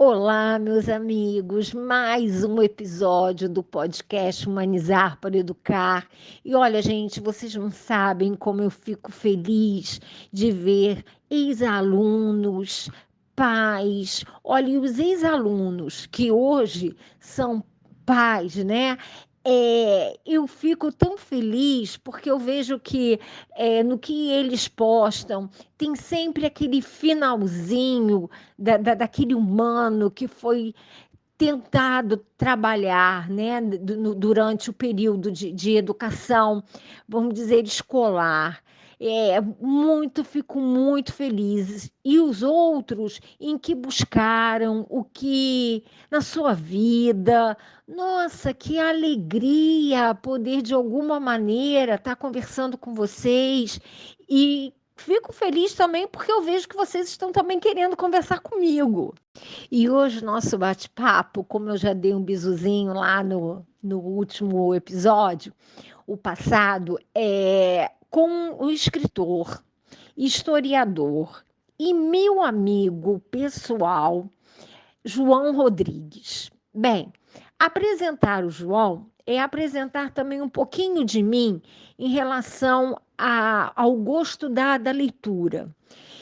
Olá, meus amigos, mais um episódio do podcast Humanizar para Educar. E olha, gente, vocês não sabem como eu fico feliz de ver ex-alunos, pais. Olha, e os ex-alunos que hoje são pais, né? Eu fico tão feliz porque eu vejo que no que eles postam tem sempre aquele finalzinho daquele humano que foi tentado trabalhar, né, durante o período de educação, vamos dizer, escolar. Fico muito feliz. E os outros em que buscaram o que na sua vida. Nossa, que alegria poder de alguma maneira estar conversando com vocês e fico feliz também porque eu vejo que vocês estão também querendo conversar comigo. E hoje o nosso bate-papo, como eu já dei um bizuzinho lá no último episódio, o passado, é com o escritor, historiador e meu amigo pessoal, João Rodrigues. Bem, apresentar o João é apresentar também um pouquinho de mim em relação ao gosto da leitura.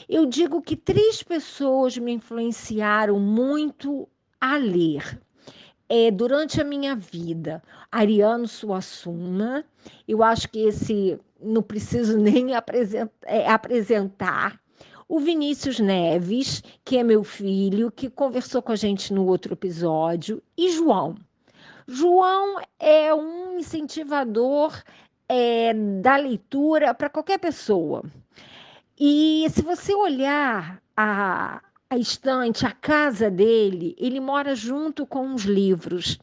Eu digo que três pessoas me influenciaram muito a ler. Durante a minha vida, Ariano Suassuna, eu acho que esse não preciso nem apresentar. O Vinícius Neves, que é meu filho, que conversou com a gente no outro episódio, e João. João é um incentivador da leitura para qualquer pessoa. E se você olhar a estante, a casa dele, ele mora junto com os livros.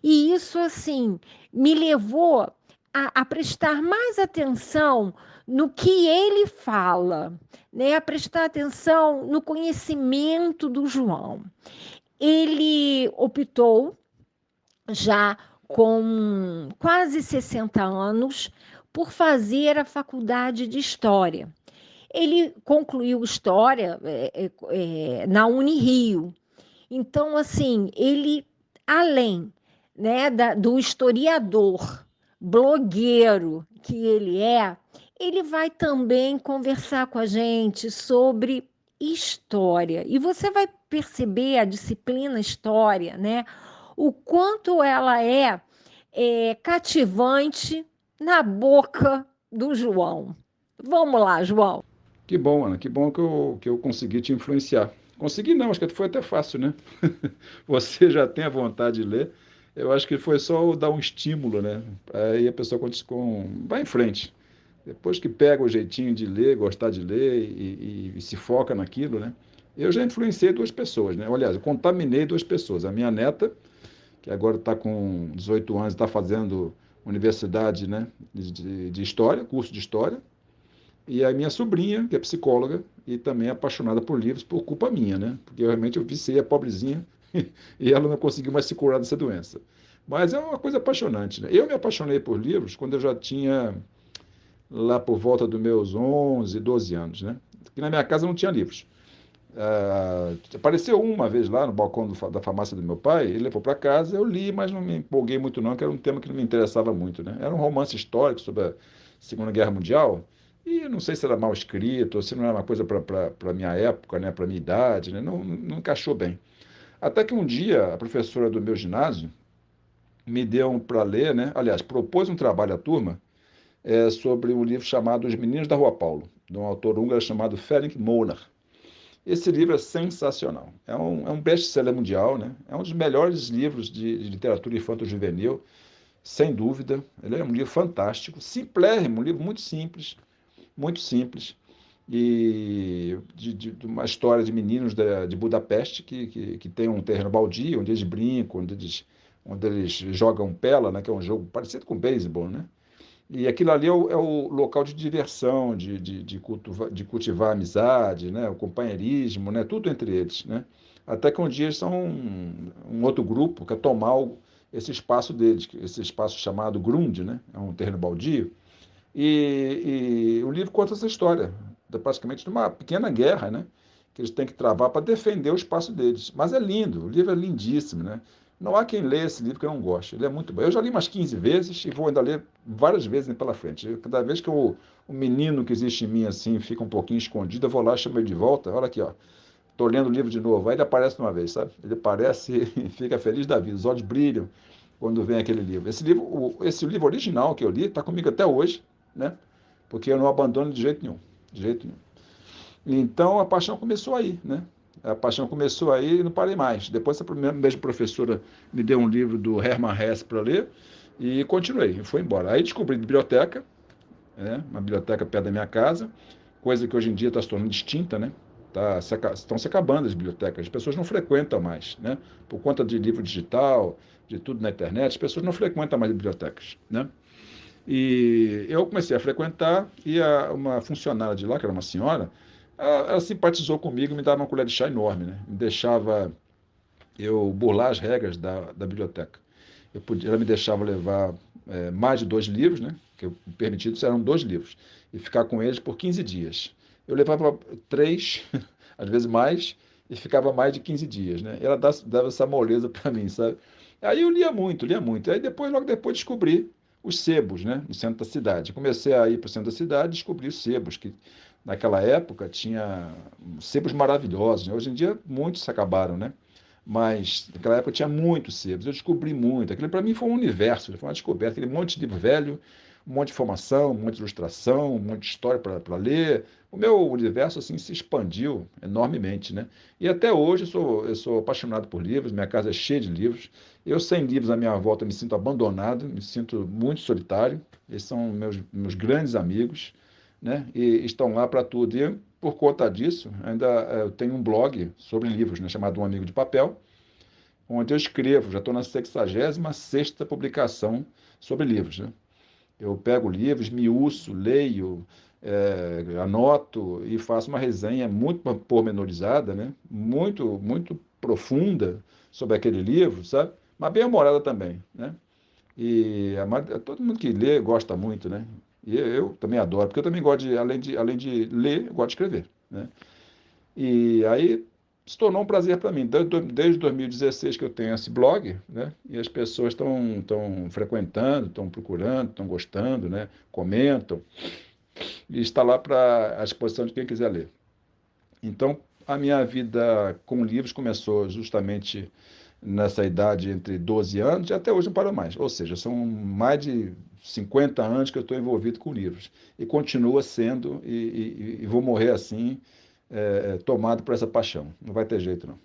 E isso, assim, me levou a prestar mais atenção no que ele fala, né? A prestar atenção no conhecimento do João. Ele optou, já com quase 60 anos, por fazer a faculdade de História. Ele concluiu história na Unirio. Então, assim, ele, além, né, do historiador, blogueiro que ele vai também conversar com a gente sobre história. E você vai perceber a disciplina história, né? O quanto ela é cativante na boca do João. Vamos lá, João. Que bom, Ana, que bom que eu consegui te influenciar. Consegui não, acho que foi até fácil, né? Você já tem a vontade de ler, eu acho que foi só dar um estímulo, né? Aí a pessoa vai em frente. Depois que pega o jeitinho de ler, gostar de ler e se foca naquilo, né? Eu já influenciei duas pessoas, né? Aliás, eu contaminei duas pessoas. A minha neta, que agora está com 18 anos, está fazendo universidade, né, de História, curso de História, e a minha sobrinha, que é psicóloga e também é apaixonada por livros por culpa minha, né? Porque realmente eu viciei a pobrezinha e ela não conseguiu mais se curar dessa doença. Mas é uma coisa apaixonante, né? Eu me apaixonei por livros quando eu já tinha lá por volta dos meus 11, 12 anos, né? Porque na minha casa não tinha livros. Apareceu uma vez lá no balcão da farmácia do meu pai, ele levou para casa, eu li, mas não me empolguei muito não, que era um tema que não me interessava muito, né? Era um romance histórico sobre a Segunda Guerra Mundial, e eu não sei se era mal escrito, ou se não era uma coisa para a minha época, né, para a minha idade, né? Não encaixou bem. Até que um dia a professora do meu ginásio me deu para ler, né? Aliás, propôs um trabalho à turma sobre um livro chamado Os Meninos da Rua Paulo, de um autor húngaro chamado Ferenc Molnar. Esse livro é sensacional. É um best-seller mundial, né? É um dos melhores livros de literatura infanto-juvenil, sem dúvida. Ele é um livro fantástico, simplérrimo, um livro muito simples, e de uma história de meninos de Budapeste que tem um terreno baldio, onde eles brincam, onde eles jogam pela, né? Que é um jogo parecido com beisebol, né? E aquilo ali é o local de diversão, de cultivar a amizade, né? O companheirismo, né? Tudo entre eles, né? Até que um dia eles são um outro grupo que quer tomar esse espaço deles, esse espaço chamado Grund, né? É um terreno baldio. E o livro conta essa história, praticamente de uma pequena guerra, né? que eles têm que travar para defender o espaço deles. Mas é lindo, o livro é lindíssimo, né? Não há quem lê esse livro que não goste. Ele é muito bom. Eu já li umas 15 vezes e vou ainda ler várias vezes pela frente. Cada vez que o menino que existe em mim assim fica um pouquinho escondido, eu vou lá, chamo ele de volta. Olha aqui, ó. Estou lendo o livro de novo. Aí ele aparece uma vez, sabe? Ele aparece e fica feliz da vida. Os olhos brilham quando vem aquele livro. Esse livro original que eu li está comigo até hoje, né? Porque eu não abandono de jeito nenhum. De jeito nenhum. Então a paixão começou aí, né? A paixão começou aí e não parei mais. Depois a mesma professora me deu um livro do Hermann Hesse para ler e continuei, fui embora. Aí descobri biblioteca, né? Uma biblioteca perto da minha casa, coisa que hoje em dia está se tornando extinta, né? Estão se acabando as bibliotecas, as pessoas não frequentam mais, né? Por conta de livro digital, de tudo na internet, as pessoas não frequentam mais bibliotecas, né? E eu comecei a frequentar e uma funcionária de lá, que era uma senhora, ela simpatizou comigo e me dava uma colher de chá enorme, né? Me deixava eu burlar as regras da biblioteca. Ela me deixava levar mais de 2 livros, né? Que o permitido eram 2 livros, e ficar com eles por 15 dias. Eu levava 3, às vezes mais, e ficava mais de 15 dias, né? Ela dava essa moleza para mim, sabe? Aí eu lia muito, lia muito. Aí depois, logo depois, descobri os sebos, né? No centro da cidade. Comecei a ir para o centro da cidade e descobri os sebos, que naquela época tinha sebos maravilhosos, né? Hoje em dia muitos se acabaram, né? Mas naquela época tinha muitos sebos, eu descobri muito. Aquilo para mim foi um universo, foi uma descoberta, aquele monte de livro velho, um monte de informação, um monte de ilustração, um monte de história para ler. O meu universo assim se expandiu enormemente, né? E até hoje eu sou apaixonado por livros, minha casa é cheia de livros. Eu sem livros à minha volta me sinto abandonado, me sinto muito solitário. Eles são meus grandes amigos, né? E estão lá para tudo. E por conta disso, ainda eu tenho um blog sobre livros, né, chamado Um Amigo de Papel, onde eu escrevo, já estou na 66ª publicação sobre livros, né? Eu pego livros, miúço, leio, anoto e faço uma resenha muito pormenorizada, né? Muito profunda sobre aquele livro, sabe? Mas bem humorada também, né? E todo mundo que lê gosta muito, né? E eu também adoro, porque eu também gosto além de ler, eu gosto de escrever, né? E aí se tornou um prazer para mim. Desde 2016 que eu tenho esse blog, né? E as pessoas estão frequentando, estão procurando, estão gostando, né? Comentam, e está lá à disposição de quem quiser ler. Então, a minha vida com livros começou justamente nessa idade entre 12 anos e até hoje não parou mais. Ou seja, são mais de 50 anos que eu estou envolvido com livros. E continua sendo, e vou morrer assim, tomado por essa paixão. Não vai ter jeito, não.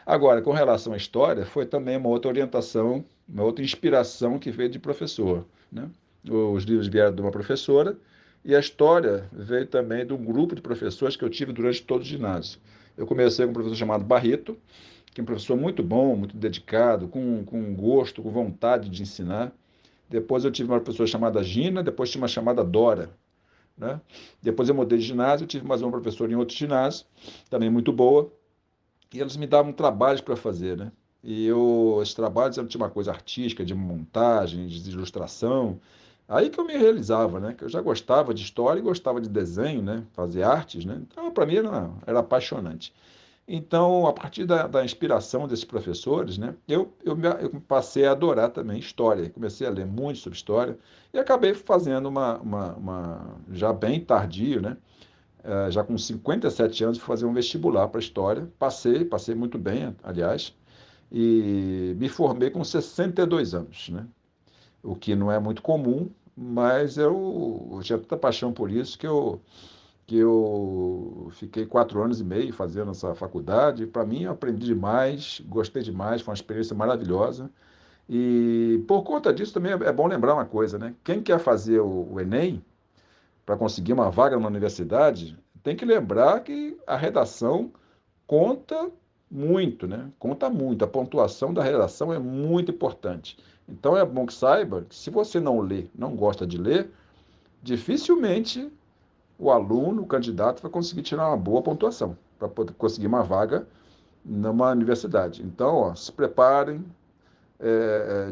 Agora, com relação à história, foi também uma outra orientação, uma outra inspiração que veio de professor, né? Os livros vieram de uma professora e a história veio também de um grupo de professores que eu tive durante todo o ginásio. Eu comecei com um professor chamado Barreto, que é um professor muito bom, muito dedicado, com gosto, com vontade de ensinar. Depois eu tive uma professora chamada Gina, depois tive uma chamada Dora, né? Depois eu mudei de ginásio, tive mais uma professora em outro ginásio, também muito boa, e eles me davam trabalhos para fazer, né? E esses trabalhos eram tinha uma coisa artística, de montagem, de ilustração. Aí que eu me realizava, né? Que eu já gostava de história e gostava de desenho, né? Fazer artes, né? Então, para mim, era apaixonante. Então, a partir da inspiração desses professores, né, eu passei a adorar também história. Comecei a ler muito sobre história e acabei fazendo já bem tardio, né, já com 57 anos, fui fazer um vestibular para história. Passei muito bem, aliás, e me formei com 62 anos, né, o que não é muito comum, mas eu tinha tanta paixão por isso que eu fiquei 4 anos e meio fazendo essa faculdade. Para mim, eu aprendi demais, gostei demais, foi uma experiência maravilhosa. E por conta disso também é bom lembrar uma coisa, né? Quem quer fazer o Enem para conseguir uma vaga numa universidade, tem que lembrar que a redação conta muito, né? Conta muito. A pontuação da redação é muito importante. Então é bom que saiba que se você não lê, não gosta de ler, dificilmente o aluno, o candidato, vai conseguir tirar uma boa pontuação para poder conseguir uma vaga numa universidade. Então, ó, se preparem,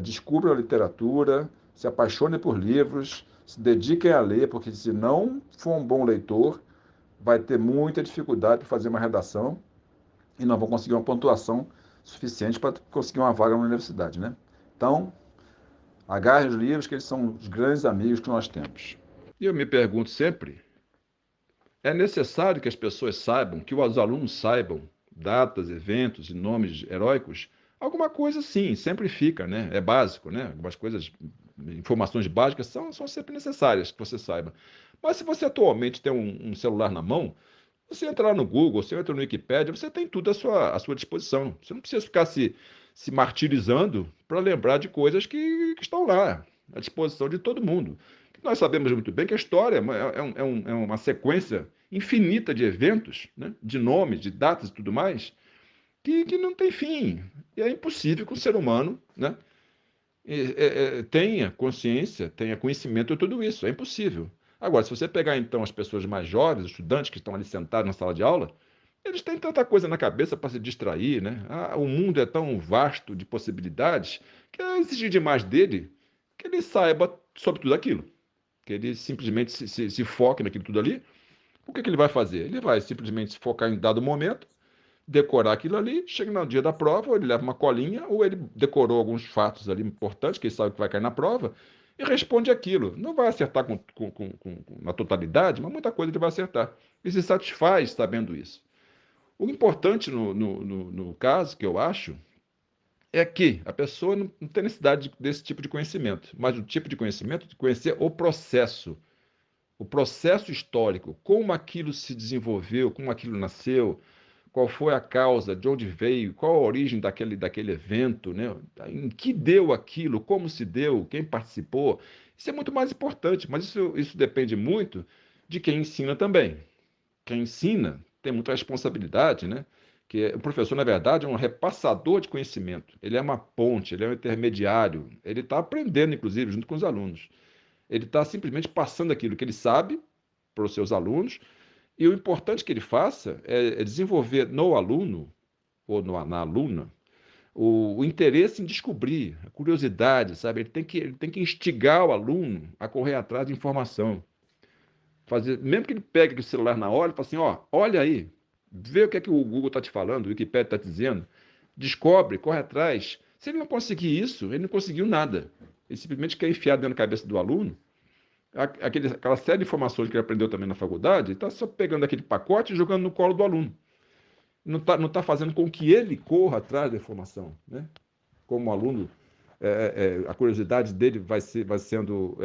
descubram a literatura, se apaixonem por livros, se dediquem a ler, porque se não for um bom leitor, vai ter muita dificuldade para fazer uma redação e não vão conseguir uma pontuação suficiente para conseguir uma vaga na universidade, né? Então, agarre os livros, que eles são os grandes amigos que nós temos. E eu me pergunto sempre, é necessário que as pessoas saibam, que os alunos saibam datas, eventos e nomes heróicos? Alguma coisa sim, sempre fica, né? É básico, né? Algumas coisas, informações básicas são sempre necessárias que você saiba. Mas se você atualmente tem um celular na mão, você entra lá no Google, você entra no Wikipedia, você tem tudo à sua disposição. Você não precisa ficar se martirizando para lembrar de coisas que estão lá, à disposição de todo mundo. Nós sabemos muito bem que a história é uma sequência infinita de eventos, né? De nomes, de datas e tudo mais, que não tem fim. E é impossível que o ser humano, né, tenha consciência, tenha conhecimento de tudo isso. É impossível. Agora, se você pegar então as pessoas mais jovens, os estudantes que estão ali sentados na sala de aula, eles têm tanta coisa na cabeça para se distrair, né? O mundo é tão vasto de possibilidades que é exigir demais dele que ele saiba sobre tudo aquilo, que ele simplesmente se foque naquilo tudo ali. O que ele vai fazer? Ele vai simplesmente se focar em dado momento, decorar aquilo ali, chega no dia da prova, ou ele leva uma colinha, ou ele decorou alguns fatos ali importantes, que ele sabe que vai cair na prova, e responde aquilo. Não vai acertar na totalidade, mas muita coisa ele vai acertar. E se satisfaz sabendo isso. O importante no caso, que eu acho, é que a pessoa não tem necessidade desse tipo de conhecimento, mas o tipo de conhecimento de conhecer o processo histórico, como aquilo se desenvolveu, como aquilo nasceu, qual foi a causa, de onde veio, qual a origem daquele evento, né? Em que deu aquilo, como se deu, quem participou. Isso é muito mais importante, mas isso depende muito de quem ensina também. Quem ensina tem muita responsabilidade, né? O professor, na verdade, é um repassador de conhecimento. Ele é uma ponte, ele é um intermediário. Ele está aprendendo, inclusive, junto com os alunos. Ele está simplesmente passando aquilo que ele sabe para os seus alunos, e o importante que ele faça é desenvolver no aluno, ou na aluna, o interesse em descobrir, a curiosidade, sabe? Ele tem que instigar o aluno a correr atrás de informação. Mesmo que ele pegue o celular na hora e fale assim, ó, olha aí, vê o que é que o Google está te falando, o Wikipedia está te dizendo, descobre, corre atrás. Se ele não conseguir isso, ele não conseguiu nada. Ele simplesmente quer enfiar dentro da cabeça do aluno aquela série de informações que ele aprendeu também na faculdade, está só pegando aquele pacote e jogando no colo do aluno. Não tá fazendo com que ele corra atrás da informação, né? Como aluno, a curiosidade dele vai sendo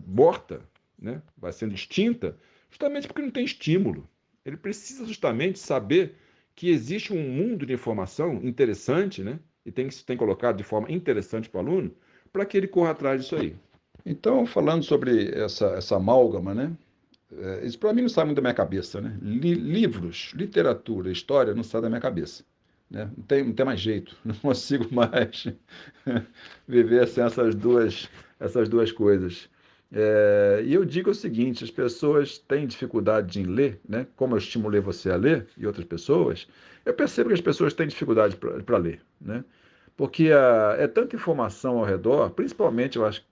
morta, né? Vai sendo extinta, justamente porque não tem estímulo. Ele precisa justamente saber que existe um mundo de informação interessante, né? E tem colocado de forma interessante para o aluno, para que ele corra atrás disso aí. Então, falando sobre essa amálgama, né? Isso para mim não sai muito da minha cabeça, né? Livros, literatura, história não sai da minha cabeça, né? Não tem mais jeito, não consigo mais viver sem essas duas coisas. E eu digo o seguinte: as pessoas têm dificuldade em ler, né? Como eu estimulei você a ler e outras pessoas, eu percebo que as pessoas têm dificuldade para ler, né? Porque é tanta informação ao redor, principalmente eu acho que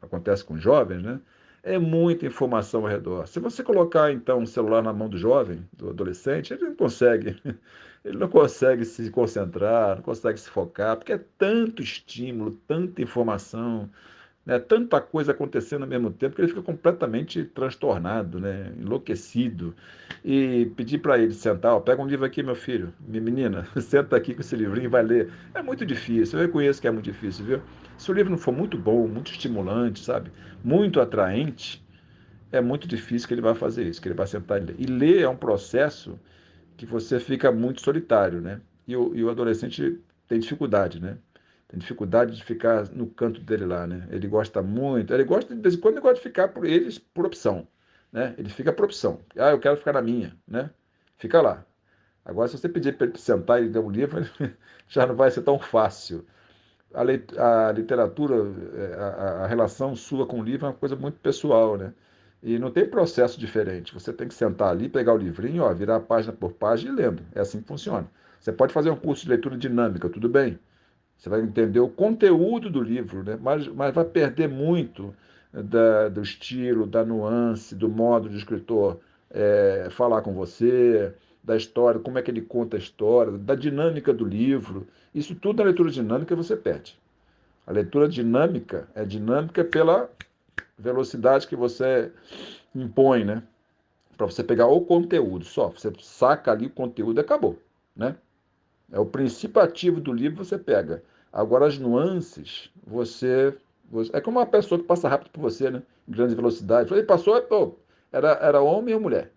acontece com jovens, né? É muita informação ao redor. Se você colocar então um celular na mão do jovem, do adolescente, ele não consegue se concentrar, não consegue se focar, porque é tanto estímulo, tanta informação, né? Tanta coisa acontecendo ao mesmo tempo que ele fica completamente transtornado, né? Enlouquecido. E pedir para ele sentar, ó, pega um livro aqui, meu filho, minha menina, senta aqui com esse livrinho e vai ler. É muito difícil, eu reconheço que é muito difícil, viu? Se o livro não for muito bom, muito estimulante, sabe? Muito atraente, é muito difícil que ele vai fazer isso, que ele vai sentar e ler. E ler é um processo que você fica muito solitário, né? E o adolescente tem dificuldade, né? Tem dificuldade de ficar no canto dele lá, né? Ele gosta muito, ele gosta, de vez em quando, ele gosta de ficar por eles por opção, né? Ele fica por opção. Ah, eu quero ficar na minha, né? Fica lá. Agora, se você pedir para ele sentar e ler um livro, já não vai ser tão fácil. A literatura, a relação sua com o livro é uma coisa muito pessoal, né? E não tem processo diferente. Você tem que sentar ali, pegar o livrinho, ó, virar página por página e ir lendo. É assim que funciona. Você pode fazer um curso de leitura dinâmica, tudo bem. Você vai entender o conteúdo do livro, né? Mas vai perder muito do estilo, da nuance, do modo de escritor. falar com você, da história, como é que ele conta a história, da dinâmica do livro. Isso tudo na leitura dinâmica você perde. A leitura dinâmica é dinâmica pela velocidade que você impõe, né? Para você pegar o conteúdo só. Você saca ali o conteúdo e acabou, né? É o princípio ativo do livro você pega. Agora as nuances, é como uma pessoa que passa rápido por você, né? Em grande velocidade. Ele passou, pô, era homem ou mulher?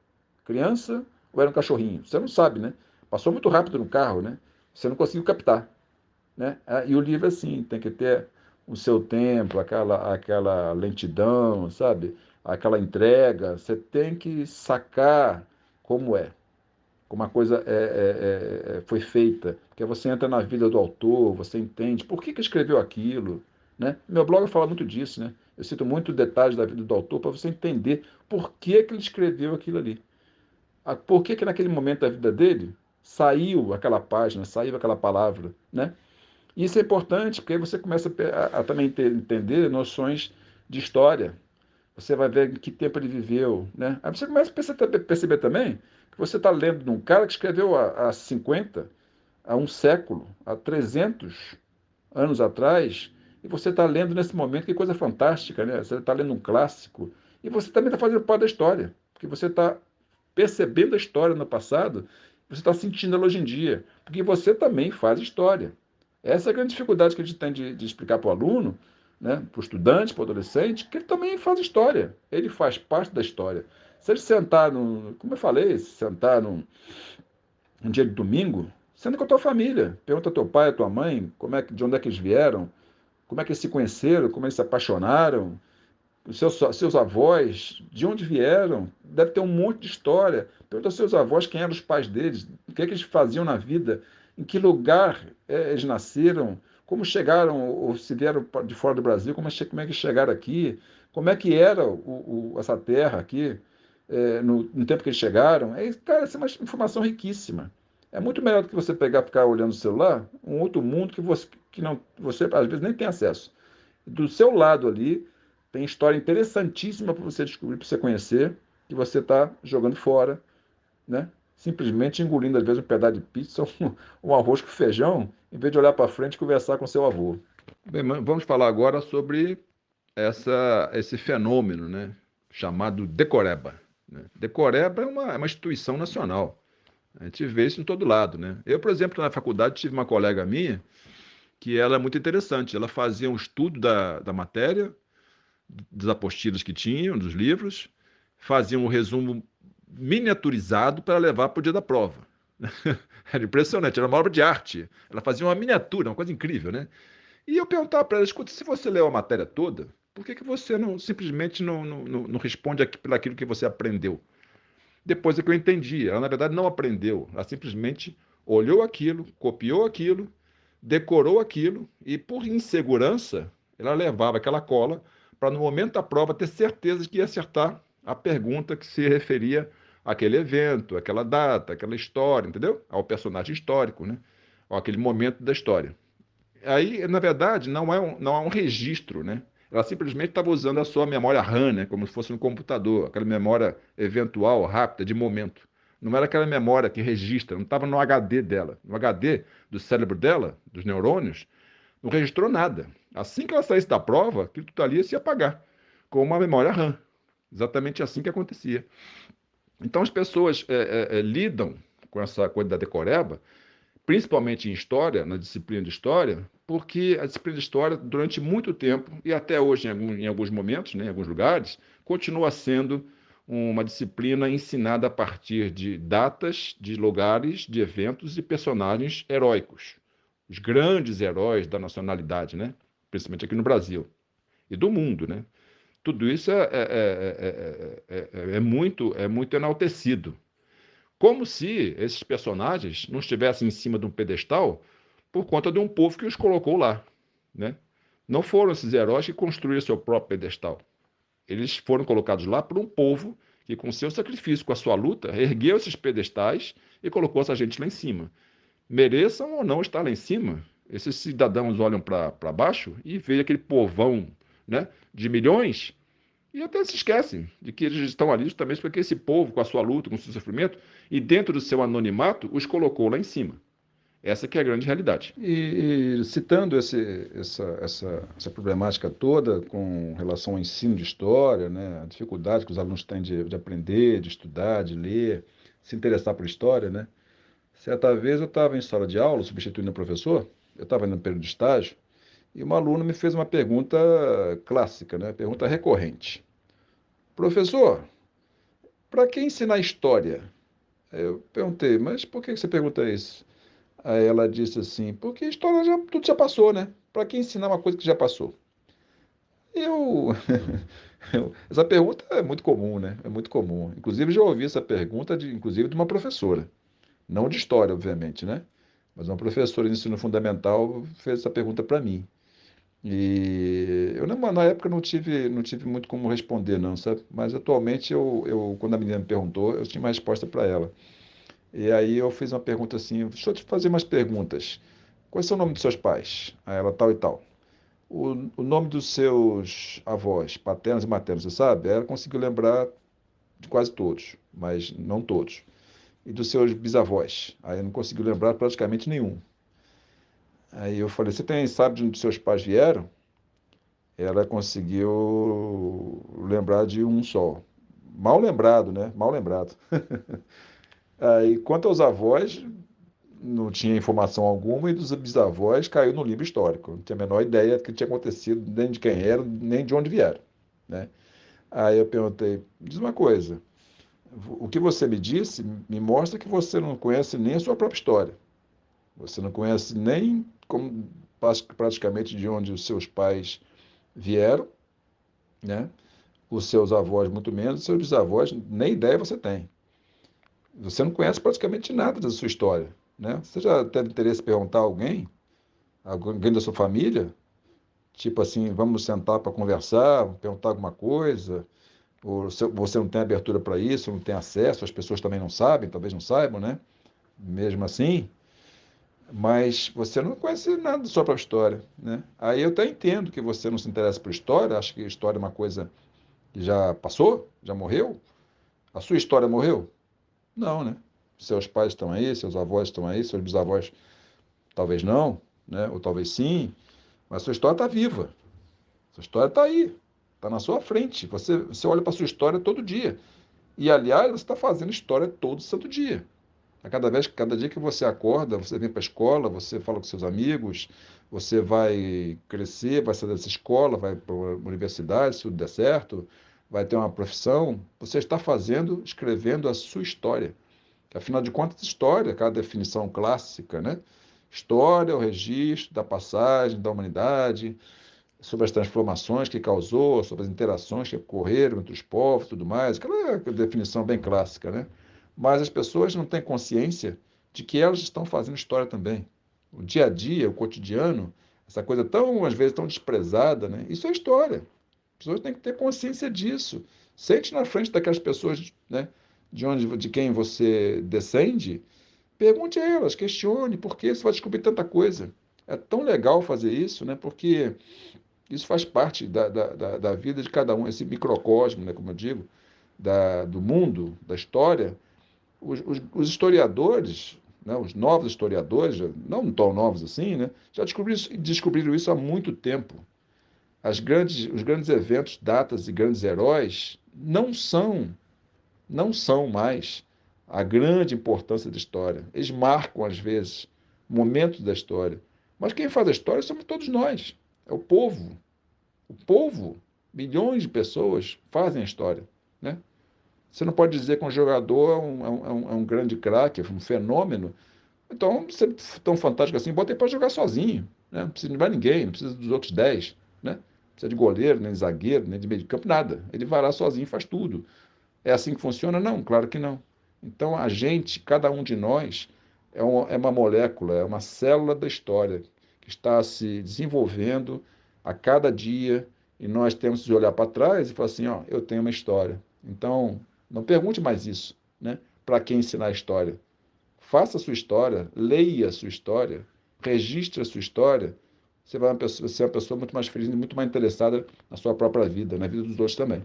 Criança ou era um cachorrinho? Você não sabe, né? Passou muito rápido no carro, né? Você não conseguiu captar, né? E o livro, assim, tem que ter o seu tempo, aquela lentidão, sabe? Aquela entrega. Você tem que sacar como é, como a coisa foi feita. Porque você entra na vida do autor, você entende por que escreveu aquilo, né? Meu blog fala muito disso, né? Eu cito muito detalhes da vida do autor para você entender por que ele escreveu aquilo ali. Por que naquele momento da vida dele saiu aquela página, saiu aquela palavra, né? Isso é importante, porque aí você começa a também entender noções de história. Você vai ver em que tempo ele viveu, né? Aí você começa a perceber também que você está lendo de um cara que escreveu há 50, há um século, há 300 anos atrás, e você está lendo nesse momento, que coisa fantástica, né? Você está lendo um clássico, e você também está fazendo parte da história, porque você está percebendo a história no passado, você está sentindo ela hoje em dia, porque você também faz história. Essa é a grande dificuldade que a gente tem de explicar para o aluno, né, para o estudante, para o adolescente, que ele também faz história, ele faz parte da história. Se ele sentar, como eu falei, se sentar um dia de domingo, senta com a tua família, pergunta ao teu pai, à tua mãe, de onde é que eles vieram, como é que eles se conheceram, como eles se apaixonaram, os seus avós, de onde vieram, deve ter um monte de história. Pergunta aos seus avós quem eram os pais deles, o que é que eles faziam na vida, em que lugar eles nasceram, como chegaram, ou se vieram de fora do Brasil, como é que chegaram aqui, como é que era essa terra aqui, no tempo que eles chegaram. Cara, essa é uma informação riquíssima. É muito melhor do que você pegar e ficar olhando o celular, um outro mundo você às vezes nem tem acesso. Do seu lado ali, tem história interessantíssima para você descobrir, para você conhecer, que você está jogando fora, né? Simplesmente engolindo, às vezes, um pedaço de pizza, um arroz com feijão, em vez de olhar para frente e conversar com seu avô. Bem, vamos falar agora sobre esse fenômeno, né? Chamado decoreba. Né? Decoreba é uma instituição nacional. A gente vê isso em todo lado, né? Eu, por exemplo, na faculdade tive uma colega minha que ela é muito interessante. Ela fazia um estudo da matéria, das apostilas que tinham, dos livros, fazia um resumo miniaturizado para levar para o dia da prova. Era impressionante, era uma obra de arte. Ela fazia uma miniatura, uma coisa incrível, né? E eu perguntava para ela, escuta, se você leu a matéria toda, por que você não simplesmente não responde pelaquilo que você aprendeu? Depois é que eu entendi. Ela, na verdade, não aprendeu. Ela simplesmente olhou aquilo, copiou aquilo, decorou aquilo e, por insegurança, ela levava aquela cola para, no momento da prova, ter certeza de que ia acertar a pergunta que se referia àquele evento, àquela data, àquela história, entendeu? Ao personagem histórico, né? Ou aquele momento da história. Aí, na verdade, não é um registro, né? Ela simplesmente estava usando a sua memória RAM, né? Como se fosse um computador, aquela memória eventual, rápida, de momento. Não era aquela memória que registra, não estava no HD dela. No HD do cérebro dela, dos neurônios, não registrou nada. Assim que ela saísse da prova, aquilo tudo ali ia se apagar, com uma memória RAM. Exatamente assim que acontecia. Então as pessoas lidam com essa coisa da decoreba, principalmente em história, na disciplina de história, porque a disciplina de história, durante muito tempo, e até hoje em alguns momentos, né, em alguns lugares, continua sendo uma disciplina ensinada a partir de datas, de lugares, de eventos e personagens heróicos. Os grandes heróis da nacionalidade, né? Principalmente aqui no Brasil e do mundo, né? Tudo isso é muito enaltecido. Como se esses personagens não estivessem em cima de um pedestal por conta de um povo que os colocou lá, né? Não foram esses heróis que construíram seu próprio pedestal. Eles foram colocados lá por um povo que, com seu sacrifício, com a sua luta, ergueu esses pedestais e colocou essa gente lá em cima. Mereçam ou não estar lá em cima, esses cidadãos olham para baixo e veem aquele povão, né, de milhões E até se esquecem de que eles estão ali justamente porque esse povo, com a sua luta, com o seu sofrimento, e dentro do seu anonimato, os colocou lá em cima. Essa que é a grande realidade. E citando essa problemática toda com relação ao ensino de história, né, a dificuldade que os alunos têm de aprender, de estudar, de ler, se interessar por história, né? Certa vez eu estava em sala de aula, substituindo o professor, eu estava no período de estágio, e uma aluna me fez uma pergunta clássica, né, pergunta recorrente. Professor, para que ensinar história? Eu perguntei, mas por que você pergunta isso? Aí ela disse assim, porque história tudo já passou, né? Para que ensinar uma coisa que já passou? Eu, essa pergunta é muito comum, né? É muito comum. Inclusive já ouvi essa pergunta inclusive de uma professora, não de história, obviamente, né? Mas uma professora de ensino fundamental fez essa pergunta para mim. E eu na época não tive muito como responder, não, sabe? Mas atualmente quando a menina me perguntou, eu tinha uma resposta para ela. E aí eu fiz uma pergunta assim, deixa eu te fazer umas perguntas. Quais são o nome dos seus pais? Aí ela tal e tal. O nome dos seus avós, paternos e maternos, você sabe? Ela conseguiu lembrar de quase todos, mas não todos. E dos seus bisavós? Aí eu não conseguiu lembrar praticamente nenhum. Aí eu falei, você sabe de onde seus pais vieram? Ela conseguiu lembrar de um só. Mal lembrado, né? Mal lembrado. Aí, quanto aos avós, não tinha informação alguma, e dos bisavós caiu no livro histórico. Não tinha a menor ideia do que tinha acontecido, nem de quem era, nem de onde vieram, né? Aí eu perguntei, diz uma coisa, o que você me disse me mostra que você não conhece nem a sua própria história. Você não conhece nem como, praticamente de onde os seus pais vieram, né? Os seus avós muito menos, os seus bisavós, nem ideia você tem. Você não conhece praticamente nada da sua história, né? Você já teve interesse em perguntar a alguém da sua família, tipo assim, vamos sentar para conversar, perguntar alguma coisa, ou você não tem abertura para isso, não tem acesso, as pessoas também não sabem, talvez não saibam, né? Mesmo assim, mas você não conhece nada da sua própria história, né? Aí eu até entendo que você não se interessa por história, acho que história é uma coisa que já passou, já morreu. A sua história morreu? Não, né? Seus pais estão aí, seus avós estão aí, seus bisavós talvez não, né? Ou talvez sim, mas sua história está viva. Sua história está aí, está na sua frente. Você olha para a sua história todo dia. E, aliás, você está fazendo história todo santo dia. Cada dia que você acorda, você vem para a escola, você fala com seus amigos, você vai crescer, vai sair dessa escola, vai para a universidade, se tudo der certo, vai ter uma profissão. Você está fazendo, escrevendo a sua história. Afinal de contas, história, aquela definição clássica, né? História é o registro da passagem da humanidade, sobre as transformações que causou, sobre as interações que ocorreram entre os povos e tudo mais, aquela definição bem clássica, né? Mas as pessoas não têm consciência de que elas estão fazendo história também. O dia a dia, o cotidiano, essa coisa tão, às vezes, tão desprezada, né? Isso é história. As pessoas têm que ter consciência disso. Sente na frente daquelas pessoas, né, de quem você descende, pergunte a elas, questione, por que você vai descobrir tanta coisa. É tão legal fazer isso, né? Porque isso faz parte da vida de cada um, esse microcosmo, né, como eu digo, do mundo, da história. Os historiadores, né, os novos historiadores, não tão novos assim, né, já descobriram isso há muito tempo. Os grandes eventos, datas e grandes heróis não são mais a grande importância da história. Eles marcam, às vezes, momentos da história. Mas quem faz a história somos todos nós. É o povo. O povo, milhões de pessoas fazem a história, né? Você não pode dizer que um jogador é um grande craque, um fenômeno. Então, se ele é tão fantástico assim, bota ele para jogar sozinho, né? Não precisa de mais ninguém, não precisa dos outros 10, né? Não precisa de goleiro, nem de zagueiro, nem de meio de campo, nada. Ele vai lá sozinho e faz tudo. É assim que funciona? Não, claro que não. Então, a gente, cada um de nós, é uma molécula, é uma célula da história que está se desenvolvendo a cada dia e nós temos que olhar para trás e falar assim, ó, eu tenho uma história. Então, não pergunte mais isso, né? Para quem ensinar a história? Faça a sua história, leia a sua história, registre a sua história. Você vai ser uma pessoa muito mais feliz e muito mais interessada na sua própria vida, na vida dos outros também.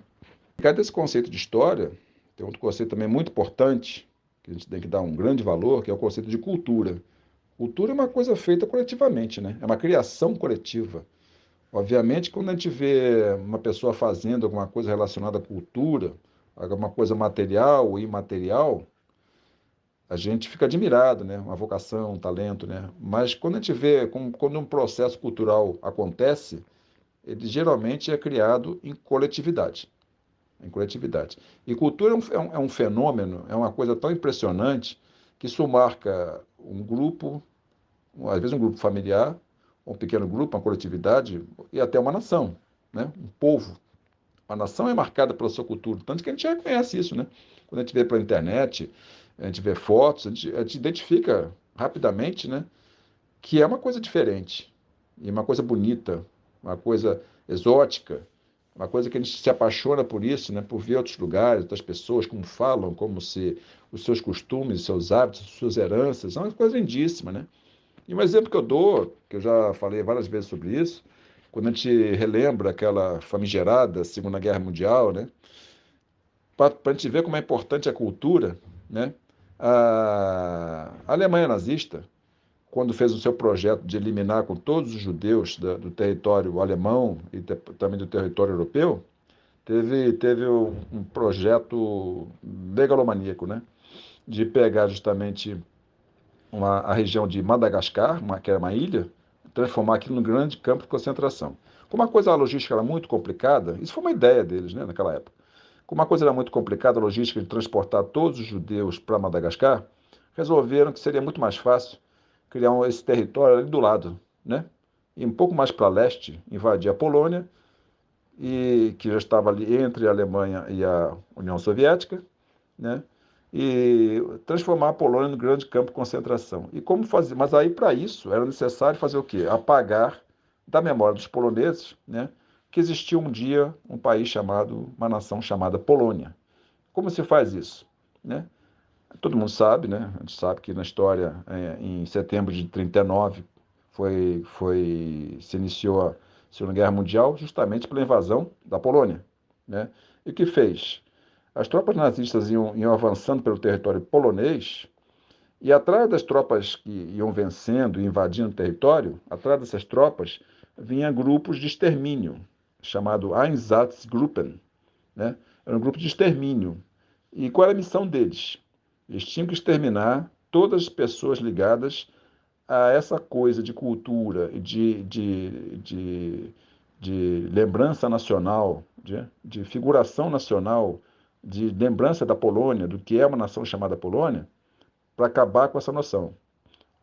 Cada esse conceito de história, tem outro conceito também muito importante, que a gente tem que dar um grande valor, que é o conceito de cultura. Cultura é uma coisa feita coletivamente, né? É uma criação coletiva. Obviamente, quando a gente vê uma pessoa fazendo alguma coisa relacionada à cultura, alguma coisa material ou imaterial, a gente fica admirado, né? Uma vocação, um talento, né? Mas quando a gente vê, quando um processo cultural acontece, ele geralmente é criado em coletividade. Em coletividade. E cultura é um fenômeno, é uma coisa tão impressionante que isso marca um grupo, às vezes um grupo familiar, um pequeno grupo, uma coletividade e até uma nação, né? Um povo. A nação é marcada pela sua cultura, tanto que a gente já conhece isso, né? Quando a gente vê pela internet, a gente vê fotos, a gente identifica rapidamente, né? Que é uma coisa diferente, e uma coisa bonita, uma coisa exótica, uma coisa que a gente se apaixona por isso, né? Por ver outros lugares, outras pessoas, como falam, como se os seus costumes, os seus hábitos, as suas heranças, é uma coisa lindíssima, né? E um exemplo que eu dou, que eu já falei várias vezes sobre isso, quando a gente relembra aquela famigerada Segunda Guerra Mundial, né? Para a gente ver como é importante a cultura, né? A Alemanha nazista, quando fez o seu projeto de eliminar com todos os judeus do território alemão e também do território europeu, teve um projeto megalomaníaco, né? De pegar justamente a região de Madagascar, que era uma ilha, transformar aquilo num grande campo de concentração. Como a coisa a logística era muito complicada, isso foi uma ideia deles, né, naquela época. Como a coisa era muito complicada, a logística de transportar todos os judeus para Madagascar, resolveram que seria muito mais fácil criar esse território ali do lado, né? E um pouco mais para leste, invadir a Polônia, e que já estava ali entre a Alemanha e a União Soviética, né? E transformar a Polônia no grande campo de concentração. E como fazer? Mas aí para isso era necessário fazer o quê? Apagar da memória dos poloneses, né, que existia um dia um país chamado, uma nação chamada Polônia. Como se faz isso, né? Todo mundo sabe, né? A gente sabe que na história, em setembro de 39, se iniciou a Segunda Guerra Mundial justamente pela invasão da Polônia, né? E o que fez? As tropas nazistas iam avançando pelo território polonês e atrás das tropas que iam vencendo e invadindo o território, atrás dessas tropas, vinha grupos de extermínio, chamado Einsatzgruppen, né? Era um grupo de extermínio. E qual era a missão deles? Eles tinham que exterminar todas as pessoas ligadas a essa coisa de cultura, de lembrança nacional, de figuração nacional, de lembrança da Polônia, do que é uma nação chamada Polônia, para acabar com essa noção.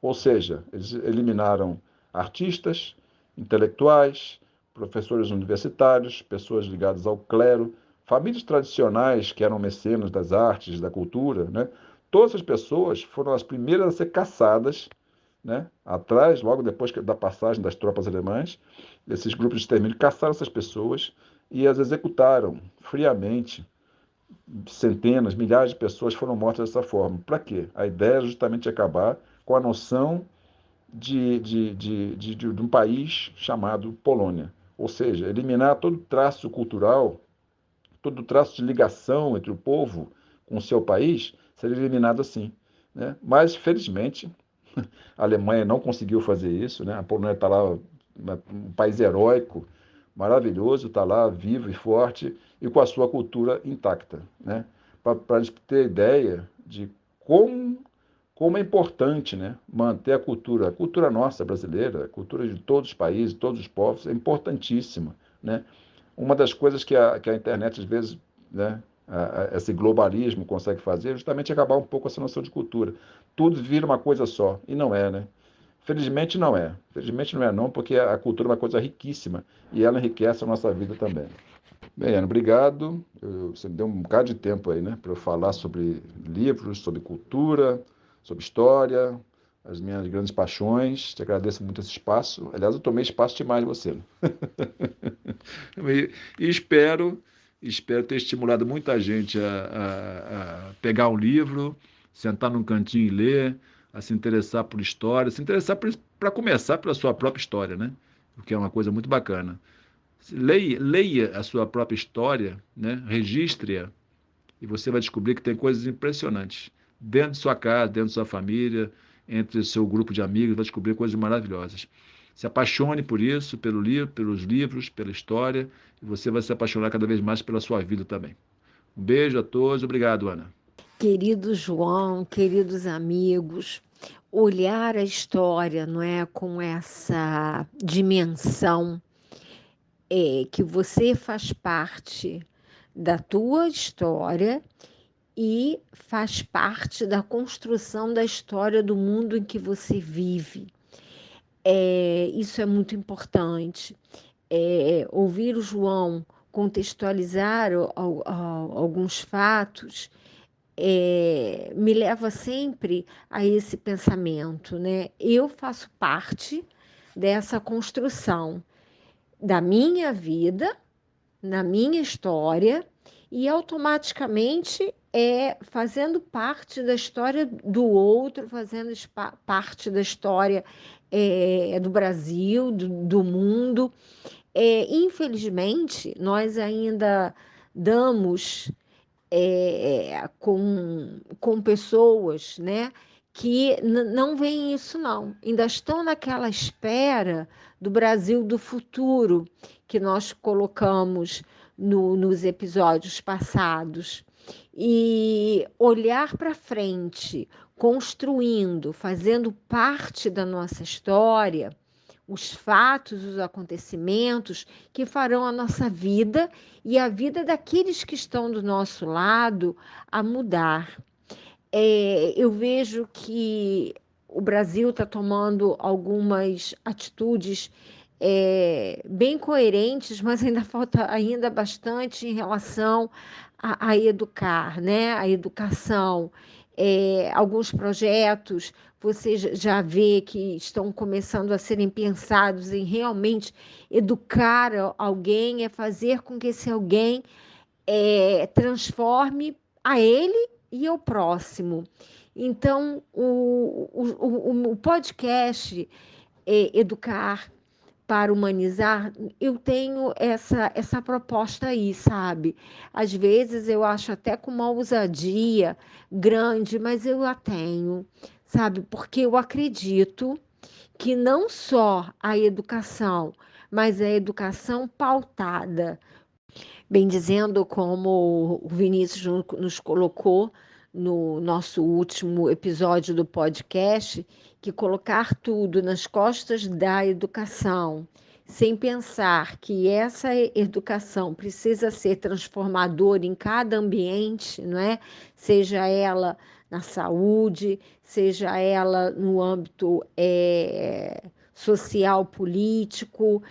Ou seja, eles eliminaram artistas, intelectuais, professores universitários, pessoas ligadas ao clero, famílias tradicionais que eram mecenas das artes, da cultura, né? Todas essas pessoas foram as primeiras a ser caçadas, né? Atrás, logo depois da passagem das tropas alemãs, esses grupos de extermínio caçaram essas pessoas e as executaram friamente. Centenas, milhares de pessoas foram mortas dessa forma. Para quê? A ideia era justamente acabar com a noção de um país chamado Polônia. Ou seja, eliminar todo traço cultural, todo traço de ligação entre o povo com o seu país, seria eliminado assim, né? Mas, felizmente, a Alemanha não conseguiu fazer isso, né? A Polônia está lá, um país heróico, maravilhoso, está lá vivo e forte e com a sua cultura intacta, né? Para a gente ter ideia de como é importante, né, manter a cultura nossa brasileira, a cultura de todos os países, todos os povos, é importantíssima, né? Uma das coisas que a internet, às vezes, né, esse globalismo consegue fazer é justamente acabar um pouco essa noção de cultura. Tudo vira uma coisa só, e não é, né? Felizmente não é. Felizmente não é não, porque a cultura é uma coisa riquíssima e ela enriquece a nossa vida também. Bem, Ana, obrigado. Você me deu um bocado de tempo aí, né, para eu falar sobre livros, sobre cultura, sobre história, as minhas grandes paixões. Te agradeço muito esse espaço. Aliás, eu tomei espaço demais de você, né? E espero ter estimulado muita gente a pegar um livro, sentar num cantinho e ler, a se interessar por história, se interessar para começar pela sua própria história, né? O que é uma coisa muito bacana. Leia a sua própria história, né? Registre-a, e você vai descobrir que tem coisas impressionantes. Dentro de sua casa, dentro de sua família, entre o seu grupo de amigos, vai descobrir coisas maravilhosas. Se apaixone por isso, pelo livro, pelos livros, pela história, e você vai se apaixonar cada vez mais pela sua vida também. Um beijo a todos, obrigado, Ana. Querido João, queridos amigos, olhar a história, não é, com essa dimensão que você faz parte da tua história e faz parte da construção da história do mundo em que você vive. Isso é muito importante. Ouvir o João contextualizar alguns fatos me leva sempre a esse pensamento, né? Eu faço parte dessa construção da minha vida, na minha história, e automaticamente fazendo parte da história do outro, fazendo parte da história do Brasil, do mundo. Infelizmente, nós ainda damos com pessoas, né, que não veem isso não, ainda estão naquela espera do Brasil do futuro que nós colocamos nos episódios passados. E olhar para frente, construindo, fazendo parte da nossa história, os fatos, os acontecimentos que farão a nossa vida e a vida daqueles que estão do nosso lado a mudar. Eu vejo que o Brasil está tomando algumas atitudes bem coerentes, mas ainda falta ainda bastante em relação a educar, né? A educação. Alguns projetos você já vê que estão começando a serem pensados em realmente educar alguém, fazer com que esse alguém transforme a ele e ao próximo. Então, o podcast Educar para Humanizar, eu tenho essa proposta aí, sabe? Às vezes eu acho até com uma ousadia grande, mas eu a tenho, sabe? Porque eu acredito que não só a educação, mas a educação pautada, bem dizendo, como o Vinícius nos colocou no nosso último episódio do podcast, que colocar tudo nas costas da educação, sem pensar que essa educação precisa ser transformadora em cada ambiente, não é? Seja ela na saúde, seja ela no âmbito social, político,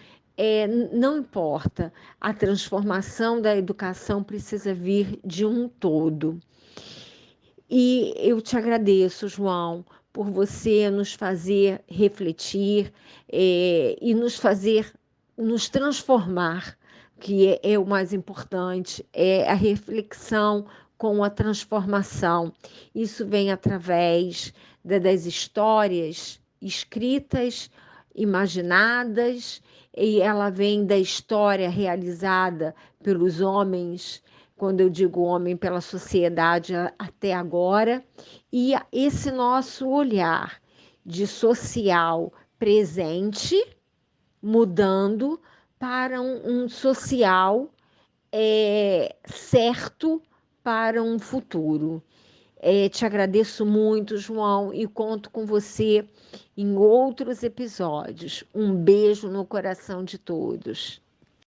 não importa, a transformação da educação precisa vir de um todo. E eu te agradeço, João, por você nos fazer refletir e nos fazer nos transformar, que é o mais importante, é a reflexão com a transformação. Isso vem através das histórias escritas, imaginadas, e ela vem da história realizada pelos homens, quando eu digo homem, pela sociedade até agora, e esse nosso olhar de social presente mudando para um social certo para um futuro. Te agradeço muito, João, e conto com você em outros episódios. Um beijo no coração de todos.